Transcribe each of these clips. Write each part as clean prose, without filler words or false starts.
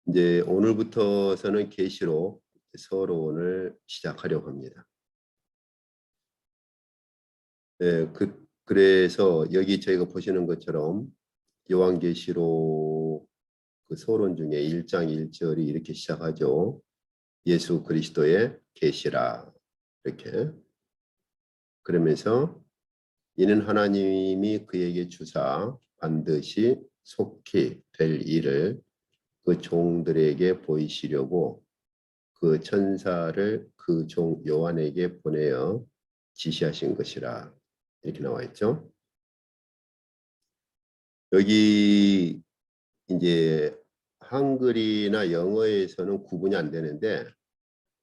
이제 오늘부터서는 계시록 서론을 시작하려고 합니다. 네, 그래서 여기 저희가 보시는 것처럼 요한계시록 그 서론 중에 1장 1절이 이렇게 시작하죠. 예수 그리스도의 계시라. 이렇게. 그러면서 이는 하나님이 그에게 주사 반드시 속히 될 일을 그 종들에게 보이시려고 그 천사를 그 종 요한에게 보내어 지시하신 것이라. 이렇게 나와 있죠. 여기 이제 한글이나 영어에서는 구분이 안 되는데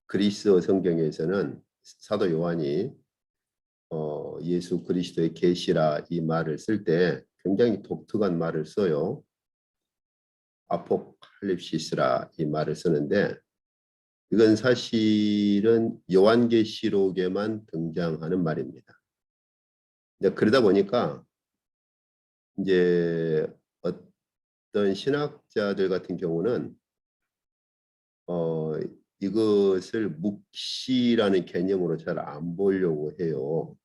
그리스어 성경에서는 사도 요한이 예수 그리스도의 계시라 이 말을 쓸 때 굉장히 독특한 말을 써요. 아포칼립시스라 이 말을 쓰는데 이건 사실은 요한계시록에만 등장하는 말입니다. 그러다 보니까 이제 어떤 신학자들 같은 경우는 이것을 묵시라는 개념으로 잘 안 보려고 해요.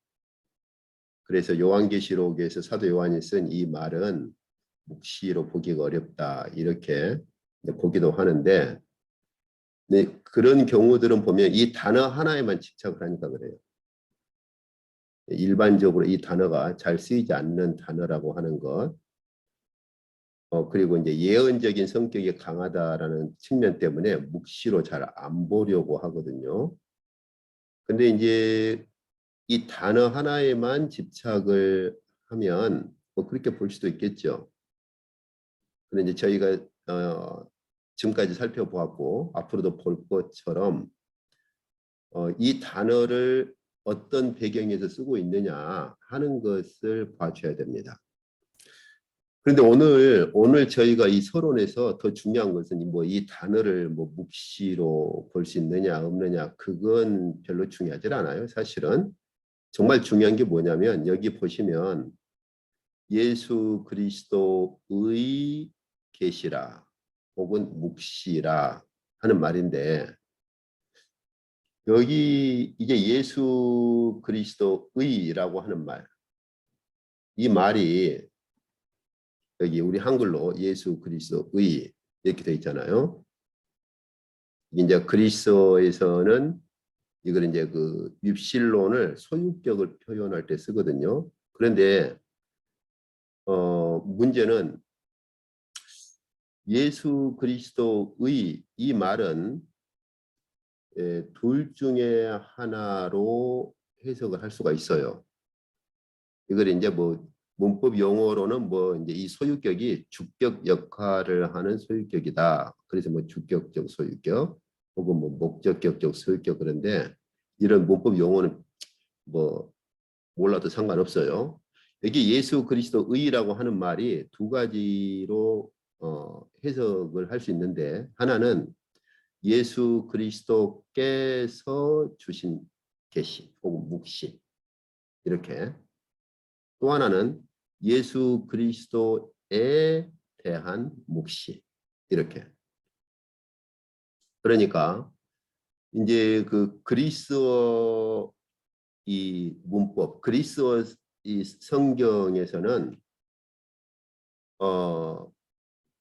그래서 요한계시록에서 사도 요한이 쓴 이 말은 묵시로 보기가 어렵다 이렇게 보기도 하는데 네, 그런 경우들은 보면 이 단어 하나에만 집착을 하니까 그래요. 일반적으로 이 단어가 잘 쓰이지 않는 단어라고 하는 것, 그리고 이제 예언적인 성격이 강하다라는 측면 때문에 묵시로 잘 안 보려고 하거든요. 근데 이제 이 단어 하나에만 집착을 하면 뭐 그렇게 볼 수도 있겠죠. 근데 이제 저희가 지금까지 살펴보았고 앞으로도 볼 것처럼 이 단어를 어떤 배경에서 쓰고 있느냐 하는 것을 봐줘야 됩니다. 그런데 오늘 저희가 이 서론에서 더 중요한 것은 뭐 이 단어를 뭐 묵시로 볼 수 있느냐 없느냐 그건 별로 중요하지 않아요. 사실은 정말 중요한 게 뭐냐면 여기 보시면 예수 그리스도의 계시라 혹은 묵시라 하는 말인데 여기 이제 예수 그리스도의라고 하는 말, 이 말이 여기 우리 한글로 예수 그리스도의 이렇게 되어 있잖아요. 이제 그리스어에서는 이걸 이제 그 윕실론을 소유격을 표현할 때 쓰거든요. 그런데 문제는 예수 그리스도의 이 말은 둘 중에 하나로 해석을 할 수가 있어요. 이걸 이제 뭐 문법 용어로는 뭐 이제 이 소유격이 주격 역할을 하는 소유격이다. 그래서 뭐 주격적 소유격 혹은 뭐 목적격적 소유격 그런데 이런 문법 용어는 뭐 몰라도 상관없어요. 여기 예수 그리스도의라고 하는 말이 두 가지로 해석을 할 수 있는데 하나는 예수 그리스도께서 주신 계시 혹은 묵시 이렇게 또 하나는 예수 그리스도에 대한 묵시 이렇게 그러니까 이제 그 그리스어 이 문법 그리스어 이 성경에서는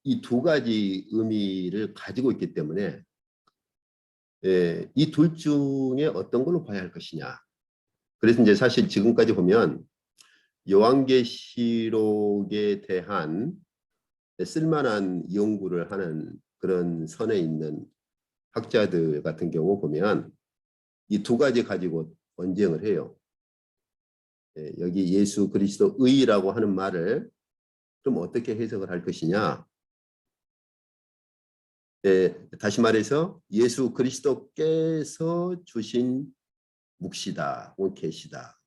이 두 가지 의미를 가지고 있기 때문에 이 둘 중에 어떤 걸로 봐야 할 것이냐. 그래서 이제 사실 지금까지 보면 요한계시록에 대한 쓸만한 연구를 하는 그런 선에 있는 학자들 같은 경우 보면 이 두 가지 가지고 언쟁을 해요. 여기 예수 그리스도의라고 하는 말을 좀 어떻게 해석을 할 것이냐. 다시 말해서 예수 그리스도께서 주신 묵시다 혹은 계시다.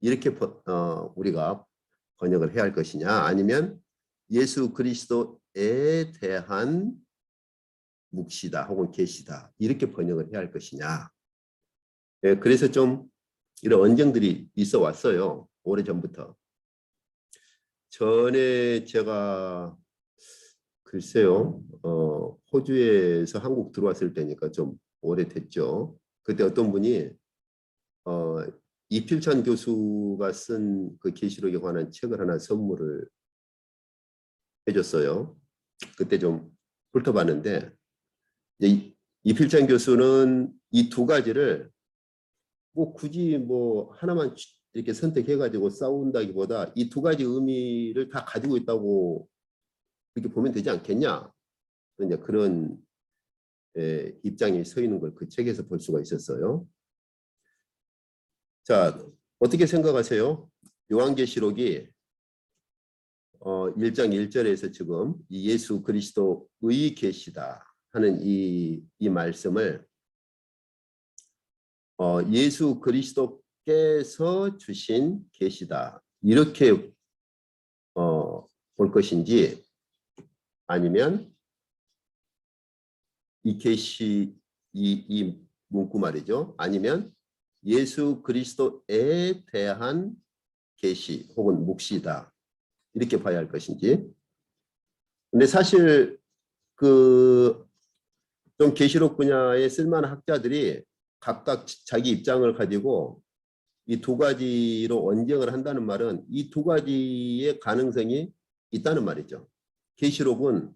이렇게 우리가 번역을 해야 할 것이냐 아니면 예수 그리스도에 대한 묵시다 혹은 계시다 이렇게 번역을 해야 할 것이냐. 그래서 좀 이런 언쟁들이 있어 왔어요. 오래전부터. 전에 제가 글쎄요 호주에서 한국 들어왔을 때니까 좀 오래됐죠. 그때 어떤 분이 이필찬 교수가 쓴 그 계시록에 관한 책을 하나 선물을 해줬어요. 그때 좀 훑어봤는데 이필찬 교수는 이 두 가지를 뭐 굳이 뭐 하나만 이렇게 선택해가지고 싸운다기보다 이 두 가지 의미를 다 가지고 있다고 이렇게 보면 되지 않겠냐, 이제 그런 입장에 서 있는 걸 그 책에서 볼 수가 있었어요. 자, 어떻게 생각하세요? 요한계시록이 1장 1절에서 지금 이 예수 그리스도의 계시다 하는 이 말씀을 예수 그리스도께서 주신 계시다 이렇게 볼 것인지, 아니면 이 계시 이 문구 말이죠. 아니면 예수 그리스도에 대한 계시 혹은 묵시다 이렇게 봐야 할 것인지. 근데 사실 그 좀 계시록 분야에 쓸만한 학자들이 각각 자기 입장을 가지고 이 두 가지로 언쟁을 한다는 말은 이 두 가지의 가능성이 있다는 말이죠. 계시록은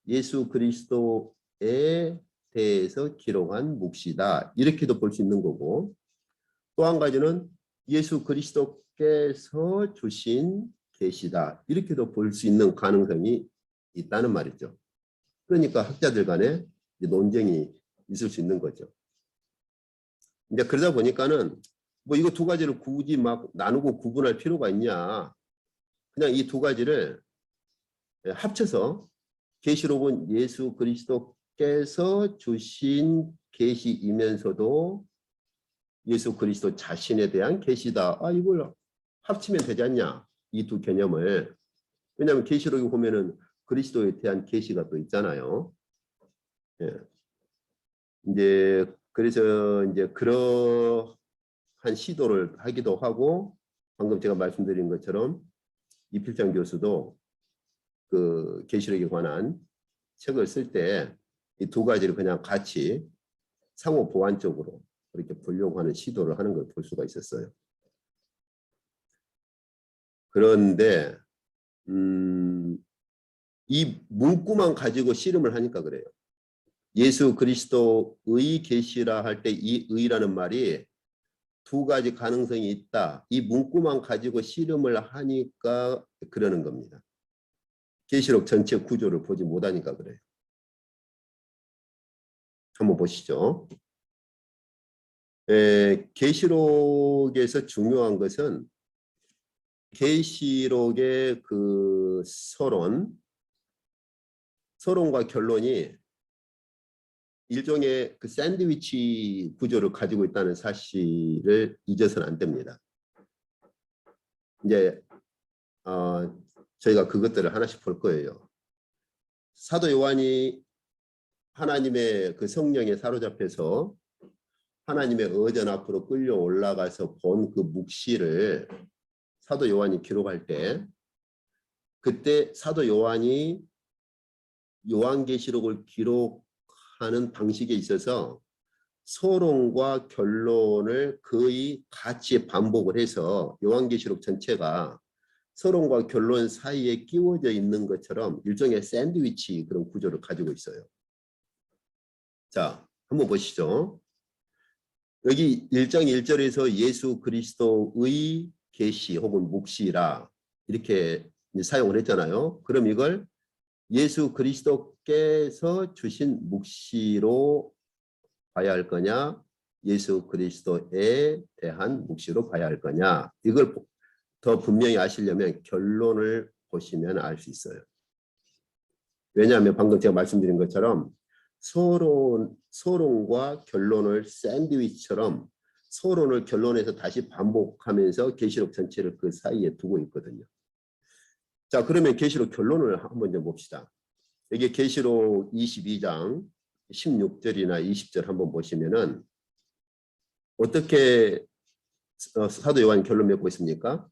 예수 그리스도에 대해서 기록한 묵시다 이렇게도 볼 수 있는 거고, 또 한 가지는 예수 그리스도께서 주신 계시다 이렇게도 볼 수 있는 가능성이 있다는 말이죠. 그러니까 학자들 간에 논쟁이 있을 수 있는 거죠. 이제 그러다 보니까는 뭐 이거 두 가지를 굳이 막 나누고 구분할 필요가 있냐, 그냥 이 두 가지를 합쳐서 계시록은 예수 그리스도께서 주신 계시이면서도 예수 그리스도 자신에 대한 계시다, 이걸 합치면 되지 않냐, 이 두 개념을. 왜냐하면 계시록에 보면은 그리스도에 대한 계시가 또 있잖아요. 예. 이제 그래서 이제 그러한 시도를 하기도 하고, 방금 제가 말씀드린 것처럼 이필장 교수도 그 계시록에 관한 책을 쓸 때 이 두 가지를 그냥 같이 상호 보완적으로 그렇게 보려고 하는 시도를 하는 걸 볼 수가 있었어요. 그런데 이 문구만 가지고 씨름을 하니까 그래요. 예수 그리스도의 계시라 할 때 이 의라는 말이 두 가지 가능성이 있다. 이 문구만 가지고 씨름을 하니까 그러는 겁니다. 계시록 전체 구조를 보지 못하니까 그래요. 한번 보시죠. 계시록에서 중요한 것은 계시록의 그 서론과 결론이 일종의 그 샌드위치 구조를 가지고 있다는 사실을 잊어서는 안 됩니다. 이제 저희가 그것들을 하나씩 볼 거예요. 사도 요한이 하나님의 그 성령에 사로잡혀서 하나님의 의전 앞으로 끌려 올라가서 본 그 묵시를 사도 요한이 기록할 때, 그때 사도 요한이 요한계시록을 기록하는 방식에 있어서 서론과 결론을 거의 같이 반복을 해서 요한계시록 전체가 서론과 결론 사이에 끼워져 있는 것처럼 일종의 샌드위치 그런 구조를 가지고 있어요. 자, 한번 보시죠. 여기 1장 1절에서 예수 그리스도의 계시 혹은 묵시라 이렇게 사용을 했잖아요. 그럼 이걸 예수 그리스도께서 주신 묵시로 봐야 할 거냐, 예수 그리스도에 대한 묵시로 봐야 할 거냐, 이걸 더 분명히 아시려면 결론을 보시면 알 수 있어요. 왜냐하면 방금 제가 말씀드린 것처럼 서론과 결론을 샌드위치처럼 서론을 결론에서 다시 반복하면서 계시록 전체를 그 사이에 두고 있거든요. 자, 그러면 계시록 결론을 한번 좀 봅시다. 여기 계시록 22장 16절이나 20절 한번 보시면은 어떻게 사도 요한이 결론 맺고 있습니까?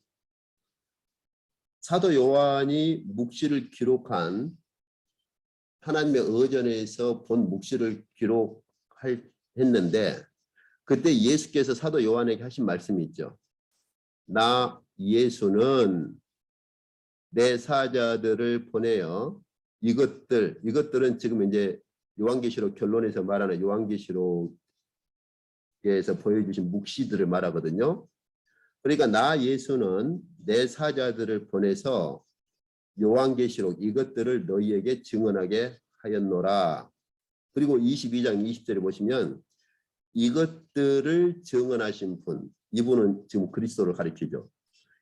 사도 요한이 묵시를 기록한 하나님의 의전에서 본 묵시를 기록했는데 그때 예수께서 사도 요한에게 하신 말씀이 있죠. 나 예수는 내 사자들을 보내어 이것들은 지금 이제 요한계시록 결론에서 말하는 요한계시록에서 보여주신 묵시들을 말하거든요. 그러니까 나 예수는 내 사자들을 보내서 요한계시록 이것들을 너희에게 증언하게 하였노라. 그리고 22장 20절에 보시면 이것들을 증언하신 분, 이분은 지금 그리스도를 가리키죠.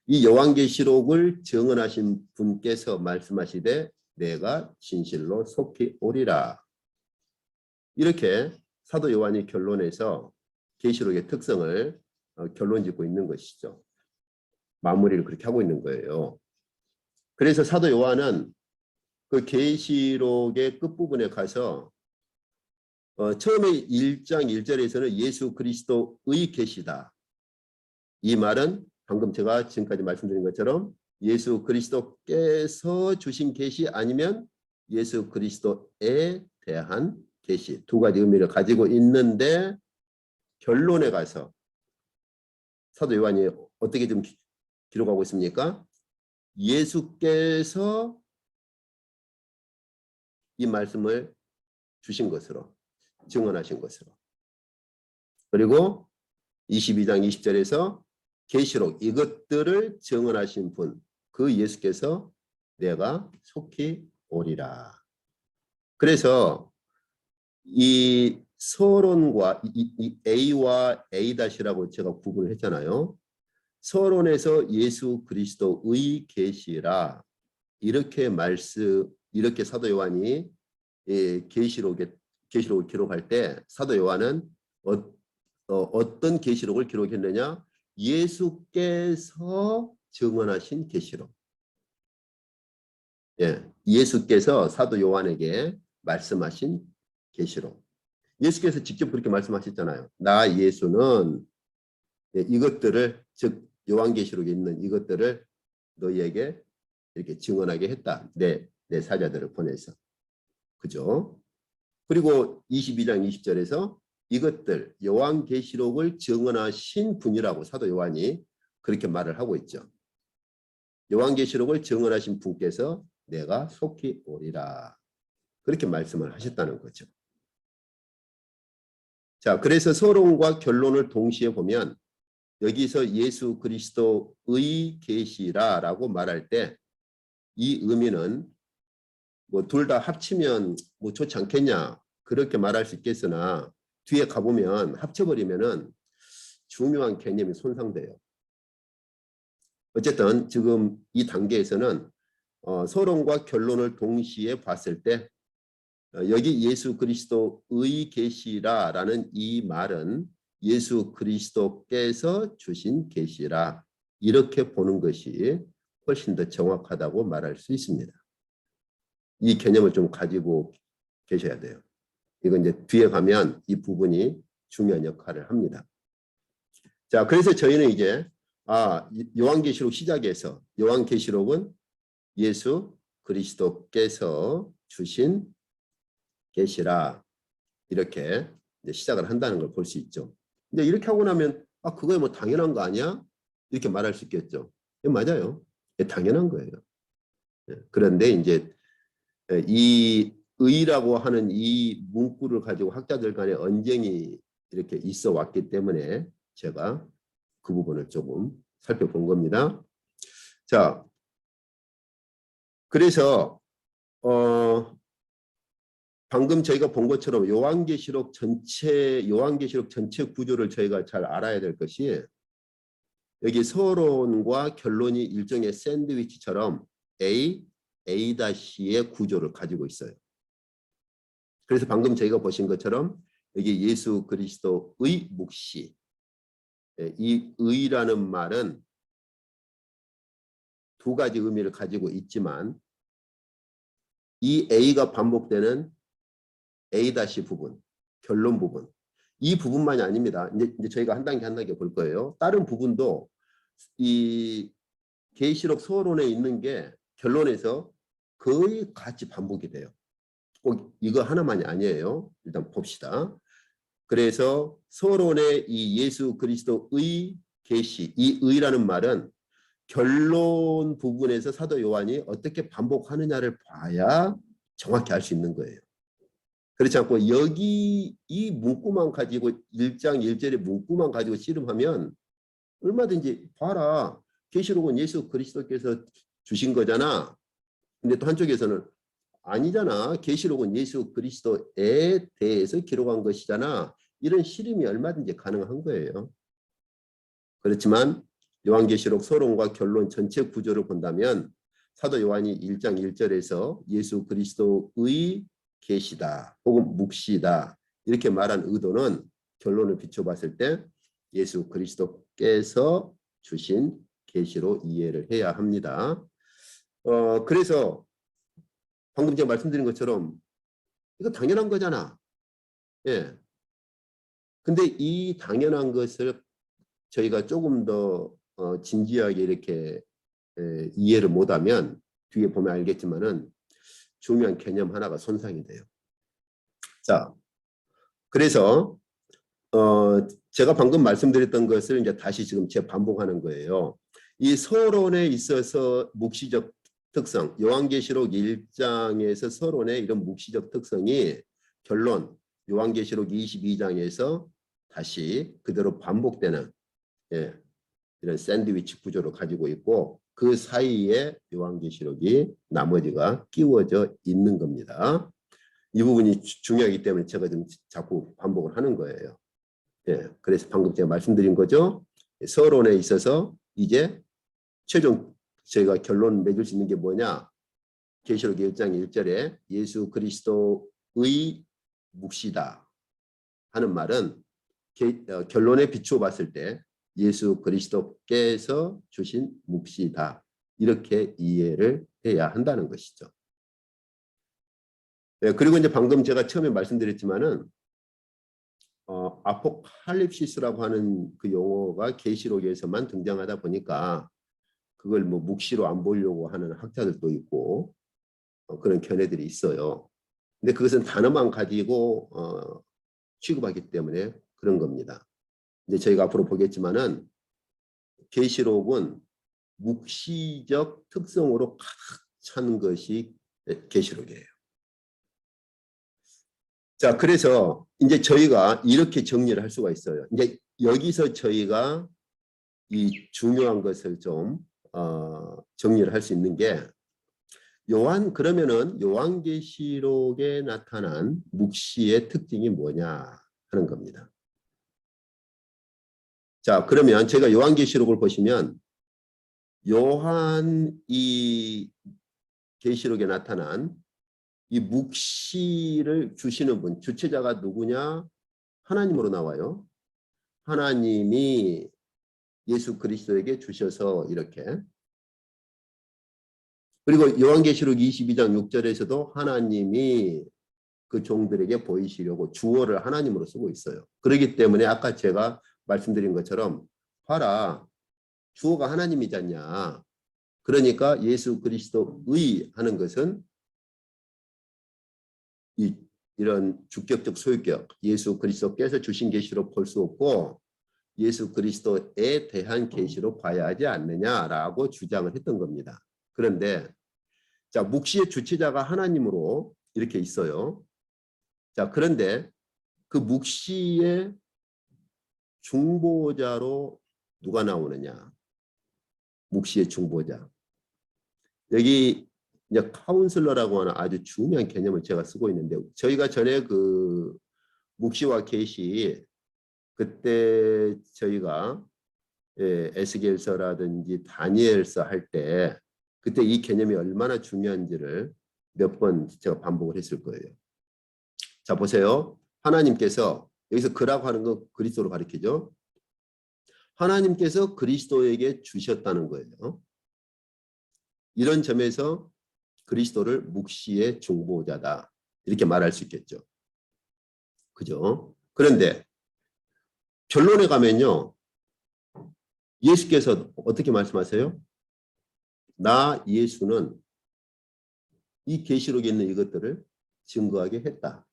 이 요한계시록을 증언하신 분께서 말씀하시되 내가 진실로 속히 오리라. 이렇게 사도 요한이 결론에서 계시록의 특성을 결론 짓고 있는 것이죠. 마무리를 그렇게 하고 있는 거예요. 그래서 사도 요한은 그 계시록의 끝부분에 가서 처음에 1장 1절에서는 예수 그리스도의 계시다. 이 말은 방금 제가 지금까지 말씀드린 것처럼 예수 그리스도께서 주신 계시 아니면 예수 그리스도에 대한 계시 두 가지 의미를 가지고 있는데 결론에 가서 사도 요한이 어떻게 좀 기록하고 있습니까? 예수께서 이 말씀을 주신 것으로 증언하신 것으로 그리고 22장 20절에서 계시록 이것들을 증언하신 분 그 예수께서 내가 속히 오리라. 그래서 이 서론과 이 A와 A-라고 제가 구분을 했잖아요. 서론에서 예수 그리스도의 계시라 이렇게 사도 요한이 계시록을 기록할 때 사도 요한은 어떤 계시록을 기록했느냐? 예수께서 증언하신 계시록. 예수께서 사도 요한에게 말씀하신 계시록. 예수께서 직접 그렇게 말씀하셨잖아요. 나 예수는 이것들을 즉 요한계시록에 있는 이것들을 너희에게 이렇게 증언하게 했다. 내 사자들을 보내서. 그죠? 그리고 22장 20절에서 이것들 요한계시록을 증언하신 분이라고 사도 요한이 그렇게 말을 하고 있죠. 요한계시록을 증언하신 분께서 내가 속히 오리라. 그렇게 말씀을 하셨다는 거죠. 자, 그래서 서론과 결론을 동시에 보면 여기서 예수 그리스도의 계시라라고 말할 때 이 의미는 뭐 둘 다 합치면 뭐 좋지 않겠냐 그렇게 말할 수 있겠으나 뒤에 가보면 합쳐버리면은 중요한 개념이 손상돼요. 어쨌든 지금 이 단계에서는 서론과 결론을 동시에 봤을 때 여기 예수 그리스도의 계시라라는 이 말은 예수 그리스도께서 주신 계시라 이렇게 보는 것이 훨씬 더 정확하다고 말할 수 있습니다. 이 개념을 좀 가지고 계셔야 돼요. 이건 이제 뒤에 가면 이 부분이 중요한 역할을 합니다. 자, 그래서 저희는 이제 요한계시록 시작에서 요한계시록은 예수 그리스도께서 주신 계시라 이렇게 이제 시작을 한다는 걸 볼 수 있죠. 근데 이렇게 하고 나면 그거야 뭐 당연한 거 아니야? 이렇게 말할 수 있겠죠. 맞아요. 당연한 거예요. 그런데 이제 이 의라고 하는 이 문구를 가지고 학자들 간의 언쟁이 이렇게 있어 왔기 때문에 제가 그 부분을 조금 살펴본 겁니다. 자, 그래서 방금 저희가 본 것처럼 요한계시록 전체 구조를 저희가 잘 알아야 될 것이 여기 서론과 결론이 일종의 샌드위치처럼 A-의 구조를 가지고 있어요. 그래서 방금 저희가 보신 것처럼 여기 예수 그리스도의 묵시 이 의라는 말은 두 가지 의미를 가지고 있지만 이 A가 반복되는 A- 부분, 결론 부분 이 부분만이 아닙니다. 이제 저희가 한 단계 볼 거예요. 다른 부분도 이 계시록 서론에 있는 게 결론에서 거의 같이 반복이 돼요. 꼭 이거 하나만이 아니에요. 일단 봅시다. 그래서 서론의 이 예수 그리스도의 계시, 이 의라는 말은 결론 부분에서 사도 요한이 어떻게 반복하느냐를 봐야 정확히 알 수 있는 거예요. 그렇지 않고 여기 이 문구만 가지고 1장 1절의 문구만 가지고 씨름하면 얼마든지 봐라. 계시록은 예수 그리스도께서 주신 거잖아. 근데 또 한쪽에서는 아니잖아. 계시록은 예수 그리스도에 대해서 기록한 것이잖아. 이런 씨름이 얼마든지 가능한 거예요. 그렇지만 요한계시록 서론과 결론 전체 구조를 본다면 사도 요한이 1장 1절에서 예수 그리스도의 계시다 혹은 묵시다 이렇게 말한 의도는 결론을 비춰봤을 때 예수 그리스도께서 주신 계시로 이해를 해야 합니다. 그래서 방금 제가 말씀드린 것처럼 이거 당연한 거잖아. 예. 근데 이 당연한 것을 저희가 조금 더 진지하게 이렇게 이해를 못하면 뒤에 보면 알겠지만은 중요한 개념 하나가 손상이 돼요. 자, 그래서 제가 방금 말씀드렸던 것을 이제 다시 지금 재반복하는 거예요. 이 서론에 있어서 묵시적 특성, 요한계시록 1장에서 서론의 이런 묵시적 특성이 결론, 요한계시록 22장에서 다시 그대로 반복되는 이런 샌드위치 구조를 가지고 있고 그 사이에 요한계시록이 나머지가 끼워져 있는 겁니다. 이 부분이 중요하기 때문에 제가 좀 자꾸 반복을 하는 거예요. 그래서 방금 제가 말씀드린 거죠. 서론에 있어서 이제 최종 저희가 결론 맺을 수 있는 게 뭐냐. 계시록 1장 1절에 예수 그리스도의 묵시다 하는 말은 결론에 비추어 봤을 때 예수 그리스도께서 주신 묵시다 이렇게 이해를 해야 한다는 것이죠. 그리고 이제 방금 제가 처음에 말씀드렸지만은 아포칼립시스라고 하는 그 용어가 계시록에서만 등장하다 보니까 그걸 뭐 묵시로 안 보려고 하는 학자들도 있고 그런 견해들이 있어요. 근데 그것은 단어만 가지고 취급하기 때문에 그런 겁니다. 이제 저희가 앞으로 보겠지만은 계시록은 묵시적 특성으로 가득 찬 것이 계시록이에요. 자, 그래서 이제 저희가 이렇게 정리를 할 수가 있어요. 이제 여기서 저희가 이 중요한 것을 좀 정리를 할 수 있는 게 그러면은 요한계시록에 나타난 묵시의 특징이 뭐냐 하는 겁니다. 자, 그러면 제가 요한계시록을 보시면 요한 이 계시록에 나타난 이 묵시를 주시는 분, 주체자가 누구냐? 하나님으로 나와요. 하나님이 예수 그리스도에게 주셔서 이렇게. 그리고 요한계시록 22장 6절에서도 하나님이 그 종들에게 보이시려고 주어를 하나님으로 쓰고 있어요. 그렇기 때문에 아까 제가 말씀드린 것처럼 봐라. 주어가 하나님이잖냐. 그러니까 예수 그리스도의 하는 것은 이런 주격적 소유격, 예수 그리스도께서 주신 계시로 볼 수 없고 예수 그리스도에 대한 계시로 봐야 하지 않느냐라고 주장을 했던 겁니다. 그런데 자, 묵시의 주체자가 하나님으로 이렇게 있어요. 자, 그런데 그 묵시의 중보자로 누가 나오느냐? 묵시의 중보자. 여기 이제 카운슬러라고 하는 아주 중요한 개념을 제가 쓰고 있는데 저희가 전에 그 묵시와 계시 그때 저희가 에스겔서라든지 다니엘서 할 때 그때 이 개념이 얼마나 중요한지를 몇 번 제가 반복을 했을 거예요. 자, 보세요. 하나님께서 여기서 그라고 하는 거 그리스도로 가리키죠. 하나님께서 그리스도에게 주셨다는 거예요. 이런 점에서 그리스도를 묵시의 중보자다. 이렇게 말할 수 있겠죠. 그죠? 그런데 결론에 가면요. 예수께서 어떻게 말씀하세요? 나 예수는 이 계시록에 있는 이것들을 증거하게 했다.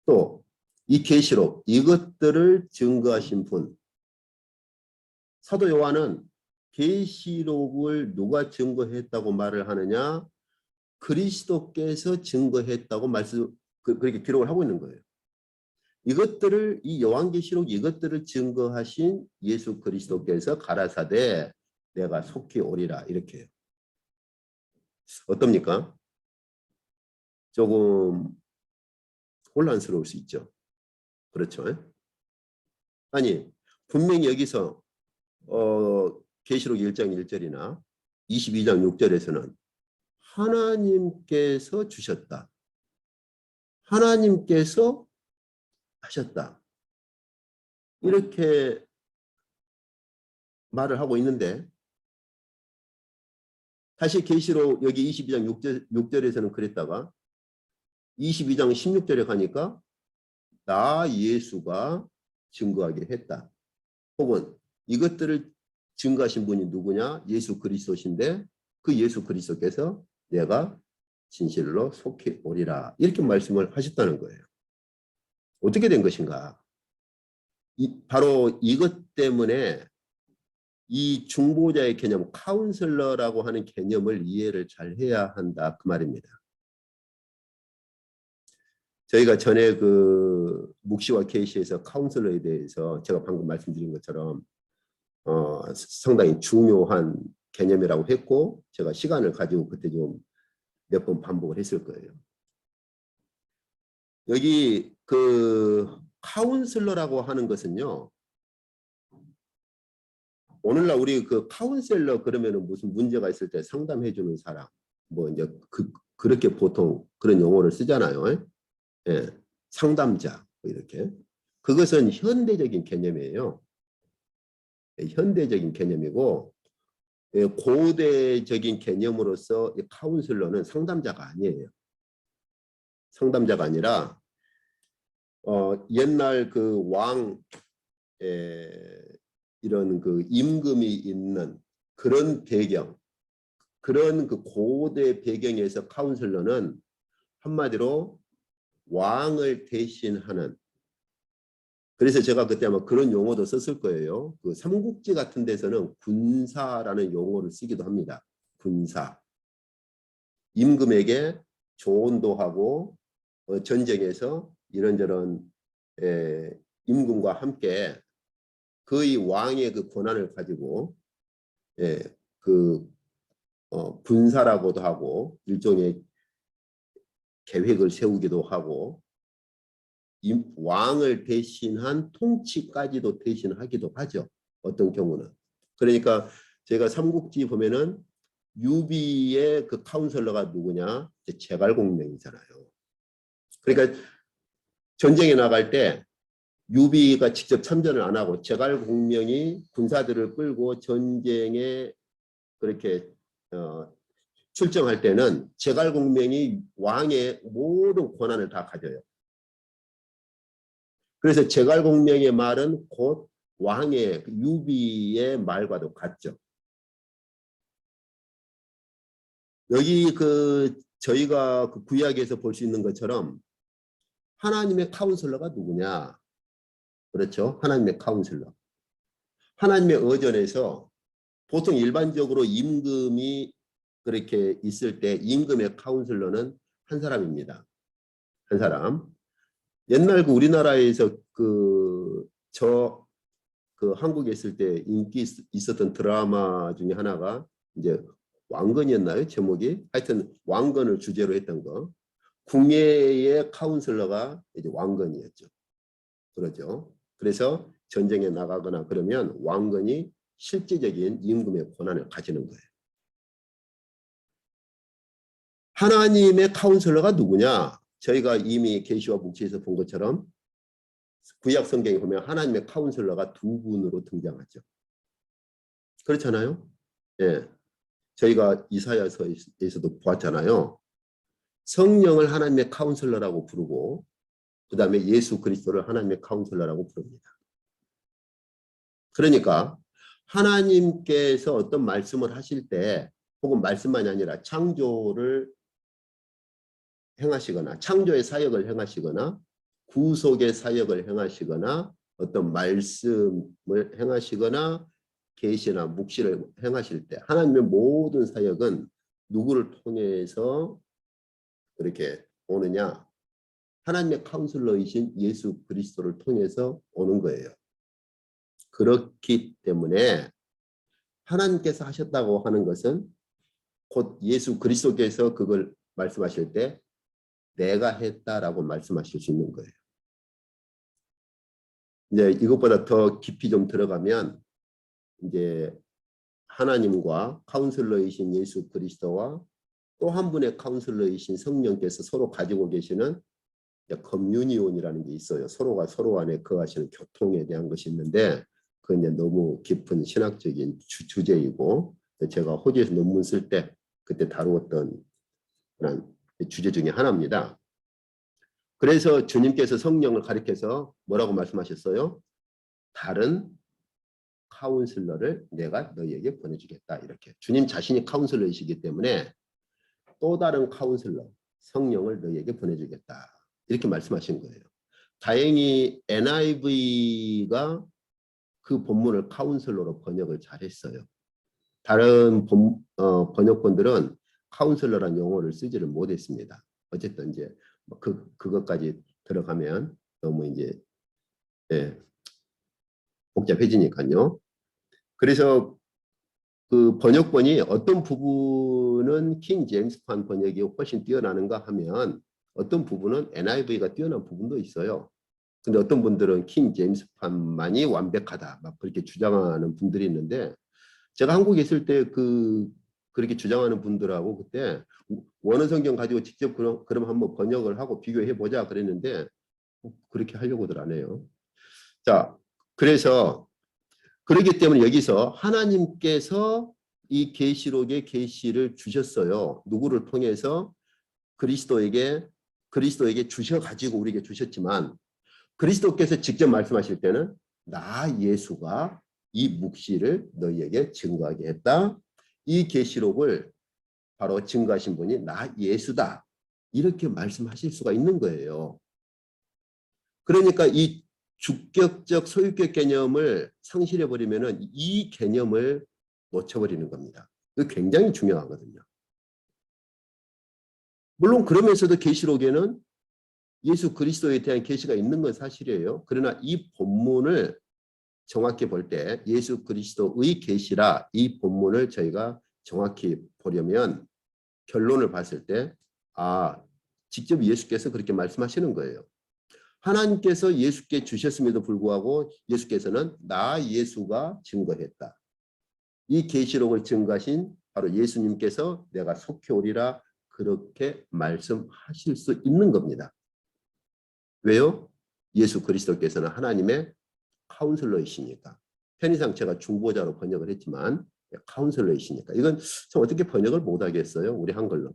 또 이 계시록 이것들을 증거하신 분, 사도 요한은 계시록을 누가 증거했다고 말을 하느냐? 그리스도께서 증거했다고 그렇게 기록을 하고 있는 거예요. 이것들을 이 요한계시록 이것들을 증거하신 예수 그리스도께서 가라사대 내가 속히 오리라 이렇게 해요. 어떻습니까? 조금 혼란스러울 수 있죠. 그렇죠? 아니 분명히 여기서 계시록 1장 1절이나 22장 6절에서는 하나님께서 주셨다. 하나님께서 하셨다. 이렇게 말을 하고 있는데 다시 계시록 여기 22장 6절에서는 그랬다가 22장 16절에 가니까 나 예수가 증거하게 했다. 혹은 이것들을 증거하신 분이 누구냐? 예수 그리스도신데 그 예수 그리스도께서 내가 진실로 속히 오리라 이렇게 말씀을 하셨다는 거예요. 어떻게 된 것인가? 바로 이것 때문에 이 중보자의 개념, 카운슬러라고 하는 개념을 이해를 잘 해야 한다 그 말입니다. 저희가 전에 그 묵시와 계시에서 카운슬러에 대해서 제가 방금 말씀드린 것처럼 상당히 중요한 개념이라고 했고 제가 시간을 가지고 그때 좀 몇 번 반복을 했을 거예요. 여기 그 카운슬러라고 하는 것은요. 오늘날 우리 그 카운셀러 그러면은 무슨 문제가 있을 때 상담해 주는 사람 뭐 이제 그렇게 보통 그런 용어를 쓰잖아요. 예. 상담자 뭐 이렇게. 그것은 현대적인 개념이에요. 예, 현대적인 개념이고 예, 고대적인 개념으로서 이 카운슬러는 상담자가 아니에요. 상담자가 아니라 옛날 그 왕 이런 그 임금이 있는 그런 배경, 그런 그 고대 배경에서 카운슬러는 한마디로 왕을 대신하는, 그래서 제가 그때 아마 그런 용어도 썼을 거예요. 그 삼국지 같은 데서는 군사라는 용어를 쓰기도 합니다. 군사. 임금에게 조언도 하고 전쟁에서 이런저런 임금과 함께 거의 왕의 그 권한을 가지고 그 군사라고도 하고 일종의 계획을 세우기도 하고 왕을 대신한 통치까지도 대신하기도 하죠. 어떤 경우는. 그러니까 제가 삼국지 보면은 유비의 그 카운슬러가 누구냐? 제갈공명이잖아요. 그러니까 전쟁에 나갈 때 유비가 직접 참전을 안 하고 제갈공명이 군사들을 끌고 전쟁에 그렇게 출정할 때는 제갈공명이 왕의 모든 권한을 다 가져요. 그래서 제갈공명의 말은 곧 왕의 유비의 말과도 같죠. 여기 그 저희가 그 구약에서 볼 수 있는 것처럼 하나님의 카운슬러가 누구냐? 그렇죠? 하나님의 카운슬러. 하나님의 의전에서 보통 일반적으로 임금이 그렇게 있을 때 임금의 카운슬러는 한 사람입니다. 한 사람. 옛날 그 우리나라에서 그 한국에 있을 때 인기 있었던 드라마 중에 하나가 이제 왕건이었나요? 제목이? 하여튼 왕건을 주제로 했던 거. 궁예의 카운슬러가 이제 왕건이었죠. 그러죠. 그래서 전쟁에 나가거나 그러면 왕건이 실질적인 임금의 권한을 가지는 거예요. 하나님의 카운슬러가 누구냐? 저희가 이미 계시와 묵시에서 본 것처럼 구약 성경에 보면 하나님의 카운슬러가 두 분으로 등장하죠. 그렇잖아요. 예, 저희가 이사야서에서도 보았잖아요. 성령을 하나님의 카운슬러라고 부르고 그 다음에 예수 그리스도를 하나님의 카운슬러라고 부릅니다. 그러니까 하나님께서 어떤 말씀을 하실 때 혹은 말씀만이 아니라 창조를 행하시거나 창조의 사역을 행하시거나 구속의 사역을 행하시거나 어떤 말씀을 행하시거나 계시나 묵시를 행하실 때 하나님의 모든 사역은 누구를 통해서 그렇게 오느냐? 하나님의 카운슬러이신 예수 그리스도를 통해서 오는 거예요. 그렇기 때문에 하나님께서 하셨다고 하는 것은 곧 예수 그리스도께서 그걸 말씀하실 때 내가 했다라고 말씀하실 수 있는 거예요. 이제 이것보다 더 깊이 좀 들어가면 이제 하나님과 카운슬러이신 예수 그리스도와 또 한 분의 카운슬러이신 성령께서 서로 가지고 계시는 커뮤니온이라는 게 있어요. 서로가 서로 안에 거하시는 교통에 대한 것이 있는데 그건 이제 너무 깊은 신학적인 주제이고 제가 호주에서 논문 쓸 때 그때 다루었던 그런 주제 중에 하나입니다. 그래서 주님께서 성령을 가리켜서 뭐라고 말씀하셨어요? 다른 카운슬러를 내가 너희에게 보내주겠다. 이렇게 주님 자신이 카운슬러이시기 때문에 또 다른 카운슬러 성령을 너희에게 보내주겠다. 이렇게 말씀하신 거예요. 다행히 NIV가 그 본문을 카운슬러로 번역을 잘했어요. 다른 번역본들은 카운슬러란 용어를 쓰지를 못했습니다. 어쨌든 이제 그것까지 들어가면 너무 이제 복잡해지니까요. 그래서 그 번역본이 어떤 부분은 킹 제임스판 번역이 훨씬 뛰어나는가 하면 어떤 부분은 NIV가 뛰어난 부분도 있어요. 근데 어떤 분들은 킹 제임스판만이 완벽하다 막 그렇게 주장하는 분들이 있는데 제가 한국에 있을 때 그렇게 주장하는 분들하고 그때 원어 성경 가지고 직접 그럼 한번 번역을 하고 비교해 보자 그랬는데 그렇게 하려고들 안 해요. 자, 그래서 그렇기 때문에 여기서 하나님께서 이 계시록의 계시를 주셨어요. 누구를 통해서 그리스도에게 주셔가지고 우리에게 주셨지만 그리스도께서 직접 말씀하실 때는 나 예수가 이 묵시를 너희에게 증거하게 했다. 이 계시록을 바로 증거하신 분이 나 예수다. 이렇게 말씀하실 수가 있는 거예요. 그러니까 이 주격적 소유격 개념을 상실해버리면 이 개념을 놓쳐버리는 겁니다. 이거 굉장히 중요하거든요. 물론 그러면서도 계시록에는 예수 그리스도에 대한 계시가 있는 건 사실이에요. 그러나 이 본문을 정확히 볼 때 예수 그리스도의 계시라 이 본문을 저희가 정확히 보려면 결론을 봤을 때 직접 예수께서 그렇게 말씀하시는 거예요. 하나님께서 예수께 주셨음에도 불구하고 예수께서는 나 예수가 증거했다. 이 계시록을 증거하신 바로 예수님께서 내가 속히 오리라 그렇게 말씀하실 수 있는 겁니다. 왜요? 예수 그리스도께서는 하나님의 카운슬러이시니까. 편의상 제가 중보자로 번역을 했지만 카운슬러이시니까. 이건 참 어떻게 번역을 못하겠어요? 우리 한글로.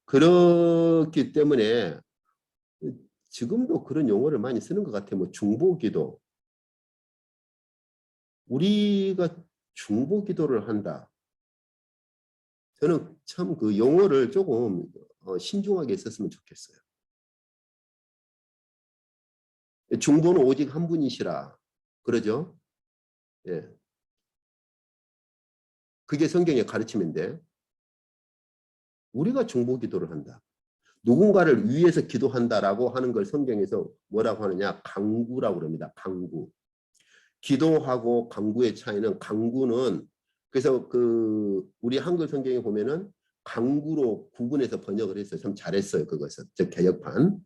그렇기 때문에 지금도 그런 용어를 많이 쓰는 것 같아요. 뭐 중보기도. 우리가 중보기도를 한다. 저는 참 그 용어를 조금 신중하게 썼으면 좋겠어요. 중보는 오직 한 분이시라. 그러죠? 예. 그게 성경의 가르침인데 우리가 중보기도를 한다. 누군가를 위해서 기도한다라고 하는 걸 성경에서 뭐라고 하느냐? 강구라고 그럽니다. 강구. 기도하고 강구의 차이는 강구는 그래서 우리 한글 성경에 보면은 강구로 구분해서 번역을 했어요. 참 잘했어요. 그것은. 저 개역판.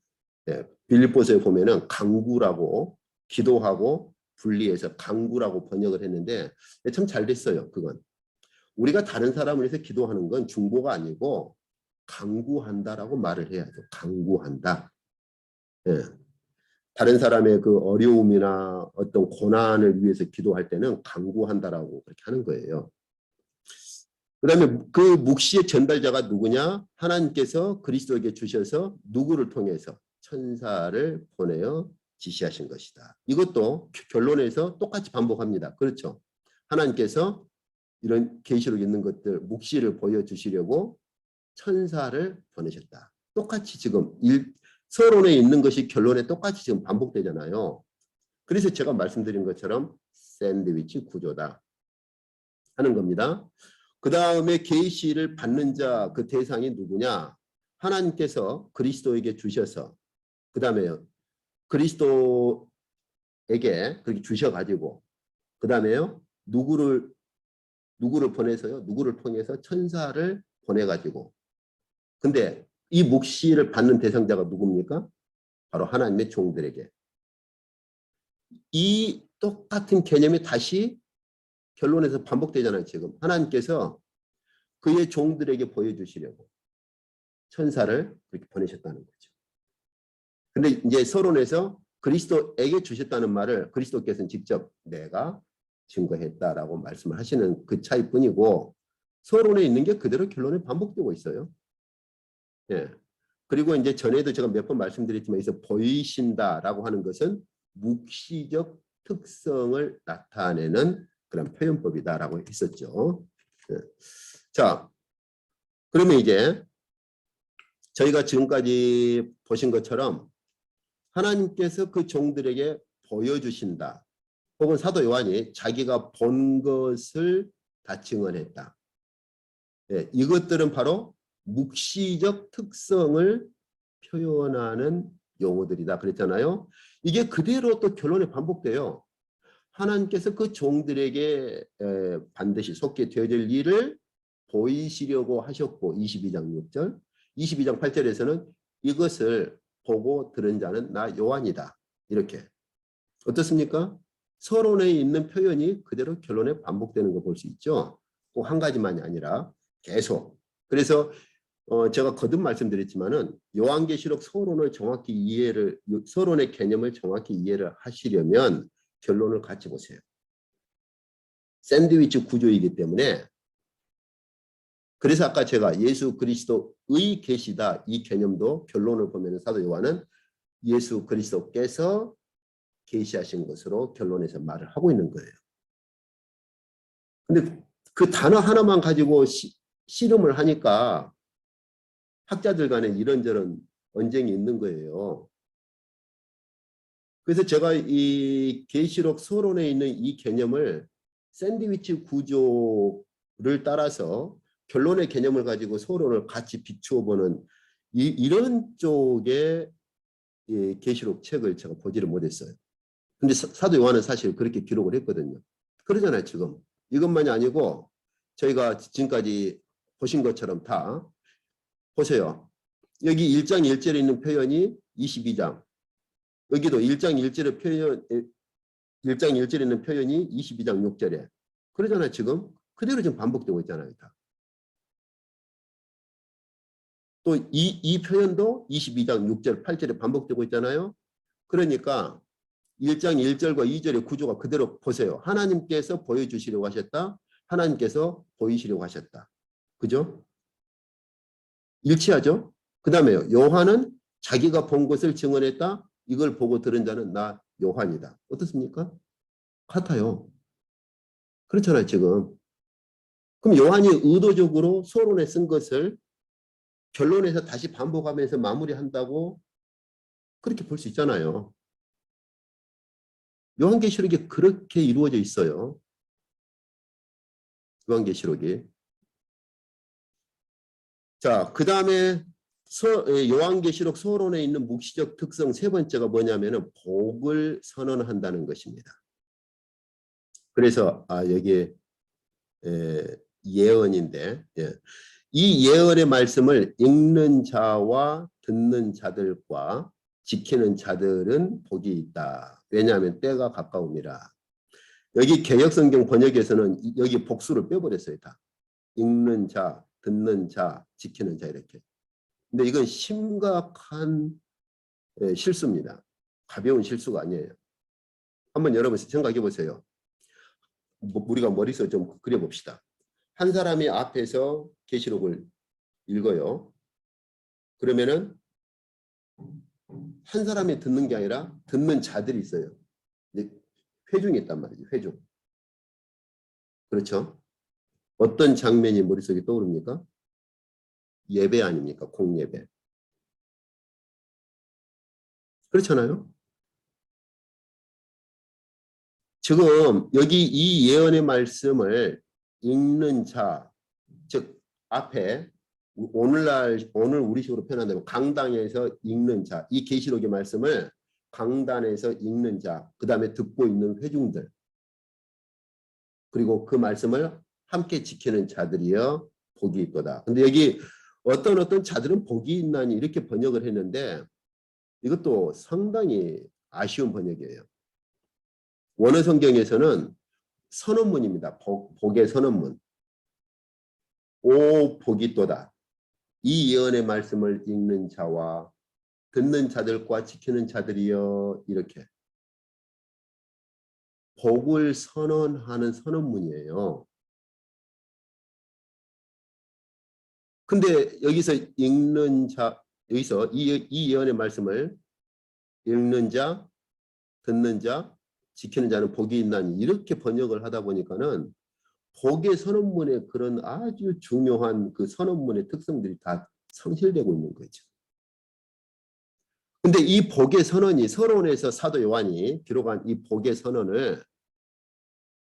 네. 빌립보서에 보면은 강구라고 기도하고 분리해서 강구라고 번역을 했는데 참 잘 됐어요. 그건. 우리가 다른 사람을 위해서 기도하는 건 중보가 아니고 강구한다라고 말을 해야죠. 강구한다. 예. 다른 사람의 그 어려움이나 어떤 고난을 위해서 기도할 때는 강구한다라고 그렇게 하는 거예요. 그다음에 그 묵시의 전달자가 누구냐? 하나님께서 그리스도에게 주셔서 누구를 통해서 천사를 보내어 지시하신 것이다. 이것도 결론에서 똑같이 반복합니다. 그렇죠? 하나님께서 이런 계시록 있는 것들 묵시를 보여주시려고 천사를 보내셨다. 똑같이 지금 서론에 있는 것이 결론에 똑같이 지금 반복되잖아요. 그래서 제가 말씀드린 것처럼 샌드위치 구조다 하는 겁니다. 그 다음에 계시를 받는 자, 그 대상이 누구냐? 하나님께서 그리스도에게 주셔서, 그 다음에 그리스도에게 그렇게 주셔가지고, 그 다음에요 누구를 보내서요? 누구를 통해서 천사를 보내가지고. 근데 이 묵시를 받는 대상자가 누굽니까? 바로 하나님의 종들에게. 이 똑같은 개념이 다시 결론에서 반복되잖아요. 지금 하나님께서 그의 종들에게 보여주시려고 천사를 그렇게 보내셨다는 거죠. 근데 이제 서론에서 그리스도에게 주셨다는 말을 그리스도께서는 직접 내가 증거했다라고 말씀을 하시는 그 차이뿐이고, 서론에 있는 게 그대로 결론에 반복되고 있어요. 예. 그리고 이제 전에도 제가 몇 번 말씀드렸지만 여기서 보이신다라고 하는 것은 묵시적 특성을 나타내는 그런 표현법이다라고 했었죠. 예. 자, 그러면 이제 저희가 지금까지 보신 것처럼 하나님께서 그 종들에게 보여주신다. 혹은 사도 요한이 자기가 본 것을 다 증언했다. 예, 이것들은 바로 묵시적 특성을 표현하는 용어들이다 그랬잖아요. 이게 그대로 또 결론에 반복돼요. 하나님께서 그 종들에게 반드시 속게 되어질 일을 보이시려고 하셨고 22장 6절, 22장 8절에서는 이것을 보고 들은 자는 나 요한이다. 이렇게. 어떻습니까? 서론에 있는 표현이 그대로 결론에 반복되는 거 볼 수 있죠. 꼭 한 가지만이 아니라 계속. 그래서 제가 거듭 말씀드렸지만은 요한계시록 서론의 개념을 정확히 이해를 하시려면 결론을 같이 보세요. 샌드위치 구조이기 때문에. 그래서 아까 제가 예수 그리스도의 계시다 이 개념도 결론을 보면 사도 요한은 예수 그리스도께서 계시하신 것으로 결론에서 말을 하고 있는 거예요. 근데 그 단어 하나만 가지고 씨름을 하니까 학자들 간에 이런저런 언쟁이 있는 거예요. 그래서 제가 이 계시록 서론에 있는 이 개념을 샌드위치 구조를 따라서 결론의 개념을 가지고 서론을 같이 비추어 보는 이런 쪽의 계시록 책을 제가 보지를 못했어요. 근데 사도 요한은 사실 그렇게 기록을 했거든요. 그러잖아요, 지금. 이것만이 아니고 저희가 지금까지 보신 것처럼 다 보세요. 여기 1장 1절에 있는 표현이 22장. 여기도 1장 1절에 있는 표현이 22장 6절에. 그러잖아요, 지금. 그대로 지금 반복되고 있잖아요, 다. 또 이 표현도 22장 6절, 8절에 반복되고 있잖아요. 그러니까 1장 1절과 2절의 구조가 그대로 보세요. 하나님께서 보여주시려고 하셨다. 하나님께서 보이시려고 하셨다. 그죠? 일치하죠? 그 다음에요. 요한은 자기가 본 것을 증언했다. 이걸 보고 들은 자는 나 요한이다. 어떻습니까? 같아요. 그렇잖아요, 지금. 그럼 요한이 의도적으로 서론에 쓴 것을 결론에서 다시 반복하면서 마무리한다고 그렇게 볼 수 있잖아요. 요한계시록이 그렇게 이루어져 있어요. 요한계시록이. 자, 그 다음에 요한계시록 서론에 있는 묵시적 특성 세 번째가 뭐냐면은 복을 선언한다는 것입니다. 그래서 여기에 예언인데 이 예언의 말씀을 읽는 자와 듣는 자들과 지키는 자들은 복이 있다. 왜냐하면 때가 가까움이라. 여기 개역성경 번역에서는 여기 복수를 빼버렸어요. 다. 읽는 자, 듣는 자, 지키는 자 이렇게. 근데 이건 심각한 실수입니다. 가벼운 실수가 아니에요. 한번 여러분 생각해 보세요. 우리가 머릿속에 좀 그려봅시다. 한 사람이 앞에서 계시록을 읽어요. 그러면은 한 사람이 듣는 게 아니라 듣는 자들이 있어요. 회중이 있단 말이죠. 회중. 그렇죠? 어떤 장면이 머릿속에 떠오릅니까? 예배 아닙니까? 공예배. 그렇잖아요. 지금 여기 이 예언의 말씀을 읽는 자, 즉 앞에 오늘 우리식으로 표현한다면 강당에서 읽는 자, 이 계시록의 말씀을 강단에서 읽는 자, 그 다음에 듣고 있는 회중들, 그리고 그 말씀을 함께 지키는 자들이여 복이 있도다. 근데 여기 어떤 자들은 복이 있나니 이렇게 번역을 했는데 이것도 상당히 아쉬운 번역이에요. 원어 성경에서는 선언문입니다. 복의 선언문. 오 복이 있도다. 이 예언의 말씀을 읽는 자와 듣는 자들과 지키는 자들이여 이렇게 복을 선언하는 선언문이에요. 근데 여기서 읽는 자, 여기서 이 예언의 말씀을 읽는 자, 듣는 자, 지키는 자는 복이 있나니 이렇게 번역을 하다 보니까는 복의 선언문의 그런 아주 중요한 그 선언문의 특성들이 다 상실되고 있는 거죠. 근데 이 복의 선언이 서론에서 사도 요한이 기록한 이 복의 선언을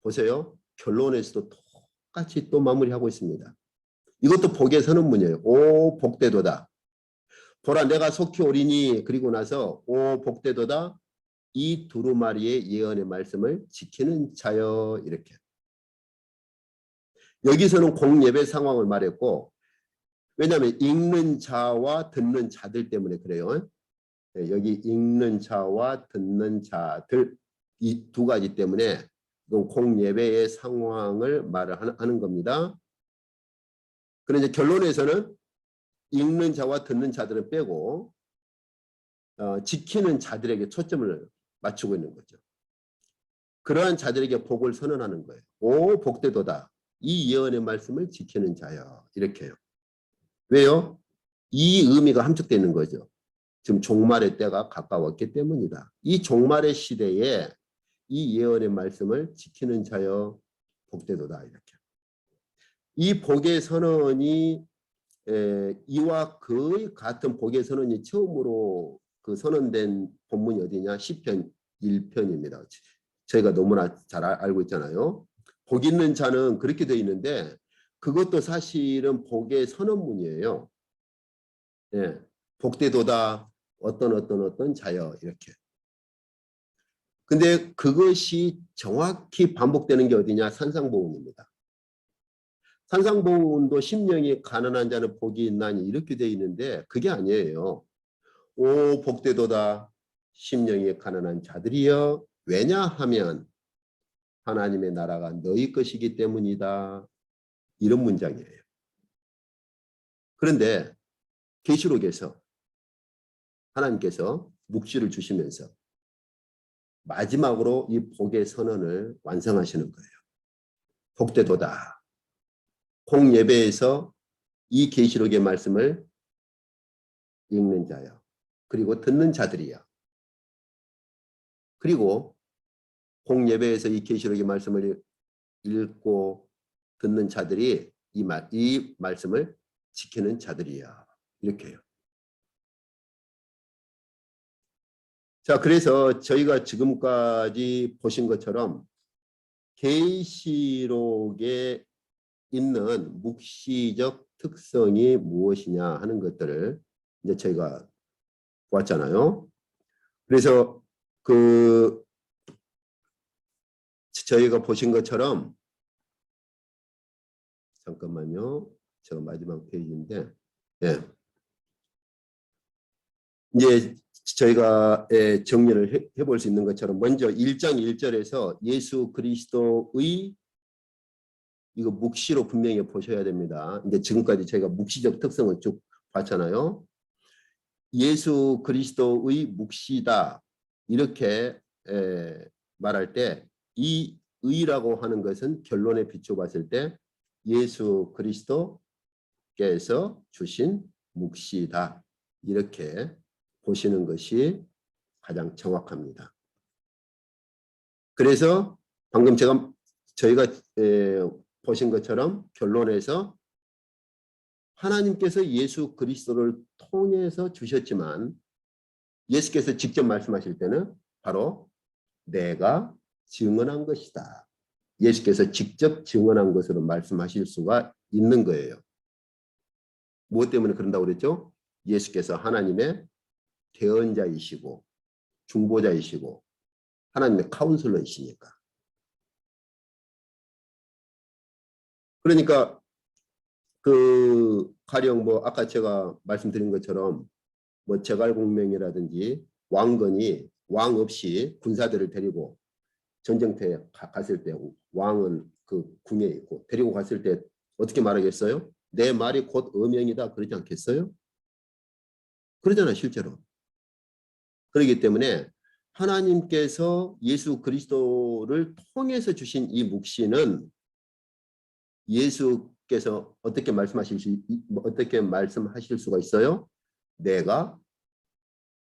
보세요. 결론에서도 똑같이 또 마무리하고 있습니다. 이것도 복의 선언문이에요. 오 복되도다. 보라 내가 속히 오리니 그리고 나서 오 복되도다. 이 두루마리의 예언의 말씀을 지키는 자여 이렇게. 여기서는 공예배 상황을 말했고 왜냐하면 읽는 자와 듣는 자들 때문에 그래요. 여기 읽는 자와 듣는 자들 이 두 가지 때문에 공예배의 상황을 말을 하는 겁니다. 그런데 결론에서는 읽는 자와 듣는 자들은 빼고 지키는 자들에게 초점을 맞추고 있는 거죠. 그러한 자들에게 복을 선언하는 거예요. 오 복되도다. 이 예언의 말씀을 지키는 자여 이렇게요. 왜요? 이 의미가 함축되어 있는 거죠. 지금 종말의 때가 가까웠기 때문이다. 이 종말의 시대에 이 예언의 말씀을 지키는 자여 복되도다 이렇게. 이 복의 선언이 이와 거의 같은 복의 선언이 처음으로 그 선언된 본문이 어디냐? 시편 1편입니다. 저희가 너무나 잘 알고 있잖아요. 복 있는 자는 그렇게 되어 있는데 그것도 사실은 복의 선언문이에요. 예, 복되도다 어떤 자여 이렇게. 근데 그것이 정확히 반복되는 게 어디냐? 산상보훈입니다. 산상보훈도 심령이 가난한 자는 복이 있나니 이렇게 되어 있는데 그게 아니에요. 오 복되도다 심령이 가난한 자들이여 왜냐하면 하나님의 나라가 너희 것이기 때문이다. 이런 문장이에요. 그런데 계시록에서 하나님께서 묵시를 주시면서 마지막으로 이 복의 선언을 완성하시는 거예요. 복되도다. 공예배에서 이 계시록의 말씀을 읽는 자여 그리고 듣는 자들이여 그리고 공예배에서 이 계시록의 말씀을 읽고 듣는 자들이 이 말씀을 지키는 자들이야. 이렇게요. 자, 그래서 저희가 지금까지 보신 것처럼 계시록에 있는 묵시적 특성이 무엇이냐 하는 것들을 이제 저희가 보았잖아요. 그래서 저희가 보신 것처럼 잠깐만요. 저 마지막 페이지인데 예. 이제 저희가 정리를 해볼 수 있는 것처럼 먼저 1장 1절에서 예수 그리스도의 이거 묵시로 분명히 보셔야 됩니다. 이제 지금까지 저희가 묵시적 특성을 쭉 봤잖아요. 예수 그리스도의 묵시다 이렇게 말할 때 이 의라고 하는 것은 결론에 비춰 봤을 때 예수 그리스도께서 주신 묵시다 이렇게 보시는 것이 가장 정확합니다. 그래서 방금 저희가 보신 것처럼 결론에서 하나님께서 예수 그리스도를 통해서 주셨지만 예수께서 직접 말씀하실 때는 바로 내가 증언한 것이다. 예수께서 직접 증언한 것으로 말씀하실 수가 있는 거예요. 무엇 때문에 그런다고 그랬죠? 예수께서 하나님의 대언자이시고 중보자이시고 하나님의 카운슬러이시니까. 그러니까 가령 아까 제가 말씀드린 것처럼 제갈공명이라든지 왕건이 왕 없이 군사들을 데리고 전쟁터에 갔을 때 왕은 그 궁에 있고 데리고 갔을 때 어떻게 말하겠어요? 내 말이 곧 어명이다 그러지 않겠어요? 그러잖아요, 실제로. 그렇기 때문에 하나님께서 예수 그리스도를 통해서 주신 이 묵시는 예수께서 어떻게 말씀하실 수가 있어요? 내가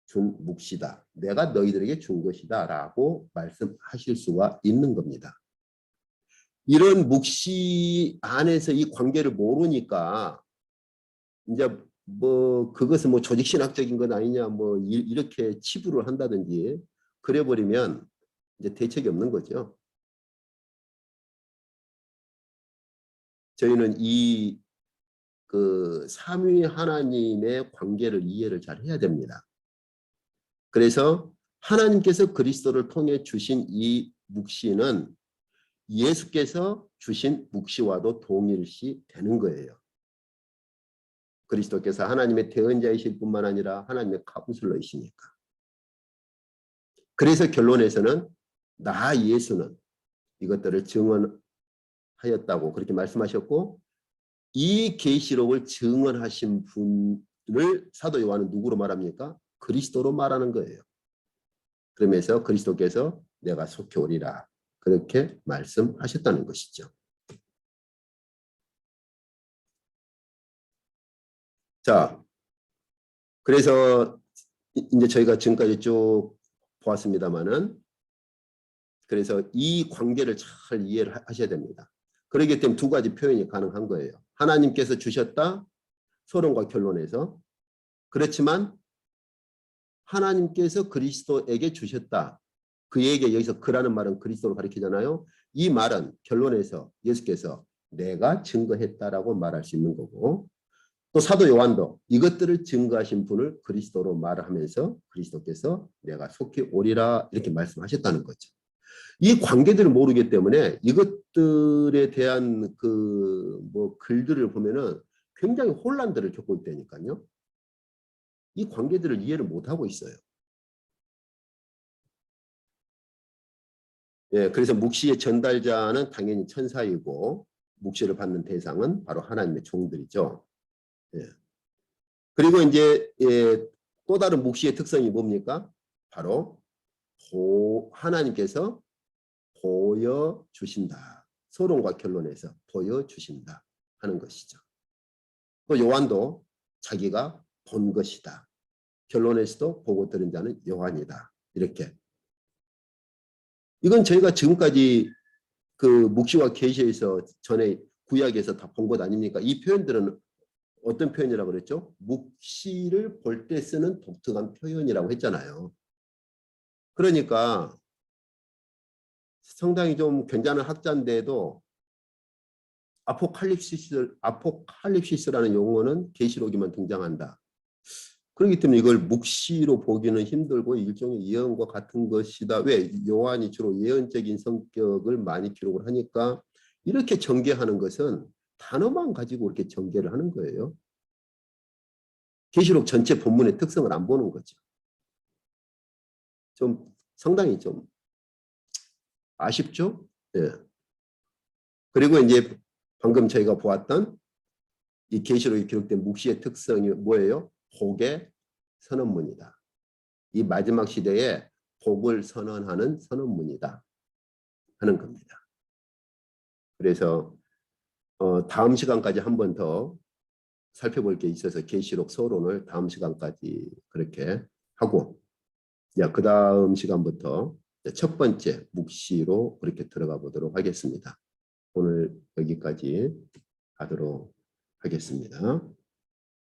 준 묵시다. 내가 너희들에게 준 것이다 라고 말씀하실 수가 있는 겁니다. 이런 묵시 안에서 이 관계를 모르니까 이제 그것은 조직신학적인 건 아니냐 이렇게 치부를 한다든지 그래 버리면 이제 대책이 없는 거죠. 저희는 이 삼위 하나님의 관계를 이해를 잘 해야 됩니다. 그래서 하나님께서 그리스도를 통해 주신 이 묵시는 예수께서 주신 묵시와도 동일시 되는 거예요. 그리스도께서 하나님의 대언자이실 뿐만 아니라 하나님의 카운슬러이시니까. 그래서 결론에서는 나 예수는 이것들을 증언하였다고 그렇게 말씀하셨고 이 계시록을 증언하신 분을 사도 요한은 누구로 말합니까? 그리스도로 말하는 거예요. 그러면서 그리스도께서 내가 속히 오리라 그렇게 말씀하셨다는 것이죠. 자, 그래서 이제 저희가 지금까지 쭉 보았습니다만은 그래서 이 관계를 잘 이해를 하셔야 됩니다. 그렇기 때문에 두 가지 표현이 가능한 거예요. 하나님께서 주셨다, 서론과 결론에서. 그렇지만 하나님께서 그리스도에게 주셨다. 그에게 여기서 그라는 말은 그리스도를 가리키잖아요. 이 말은 결론에서 예수께서 내가 증거했다라고 말할 수 있는 거고 또 사도 요한도 이것들을 증거하신 분을 그리스도로 말하면서 그리스도께서 내가 속히 오리라 이렇게 말씀하셨다는 거죠. 이 관계들을 모르기 때문에 이것들에 대한 글들을 보면은 굉장히 혼란들을 겪고 있다니까요. 이 관계들을 이해를 못하고 있어요. 예, 그래서 묵시의 전달자는 당연히 천사이고 묵시를 받는 대상은 바로 하나님의 종들이죠. 예. 그리고 이제 또 다른 묵시의 특성이 뭡니까? 바로 하나님께서 보여주신다. 서론과 결론에서 보여주신다 하는 것이죠. 또 요한도 자기가 본 것이다. 결론에서도 보고 들은 자는 요한이다. 이렇게. 이건 저희가 지금까지 묵시와 계시에서 전에 구약에서 다 본 것 아닙니까? 이 표현들은 어떤 표현이라고 그랬죠? 묵시를 볼 때 쓰는 독특한 표현이라고 했잖아요. 그러니까 상당히 좀 괜찮은 학자인데도 아포칼립시스라는 용어는 계시록에만 등장한다. 그렇기 때문에 이걸 묵시로 보기는 힘들고 일종의 예언과 같은 것이다. 왜? 요한이 주로 예언적인 성격을 많이 기록을 하니까 이렇게 전개하는 것은 단어만 가지고 이렇게 전개를 하는 거예요. 계시록 전체 본문의 특성을 안 보는 거죠. 좀 상당히 좀 아쉽죠? 예. 그리고 이제 방금 저희가 보았던 이 계시록에 기록된 묵시의 특성이 뭐예요? 복의 선언문이다. 이 마지막 시대에 복을 선언하는 선언문이다 하는 겁니다. 그래서 다음 시간까지 한 번 더 살펴볼 게 있어서 계시록 서론을 다음 시간까지 그렇게 하고 그 다음 시간부터 첫 번째 묵시로 그렇게 들어가 보도록 하겠습니다. 오늘 여기까지 하도록 하겠습니다.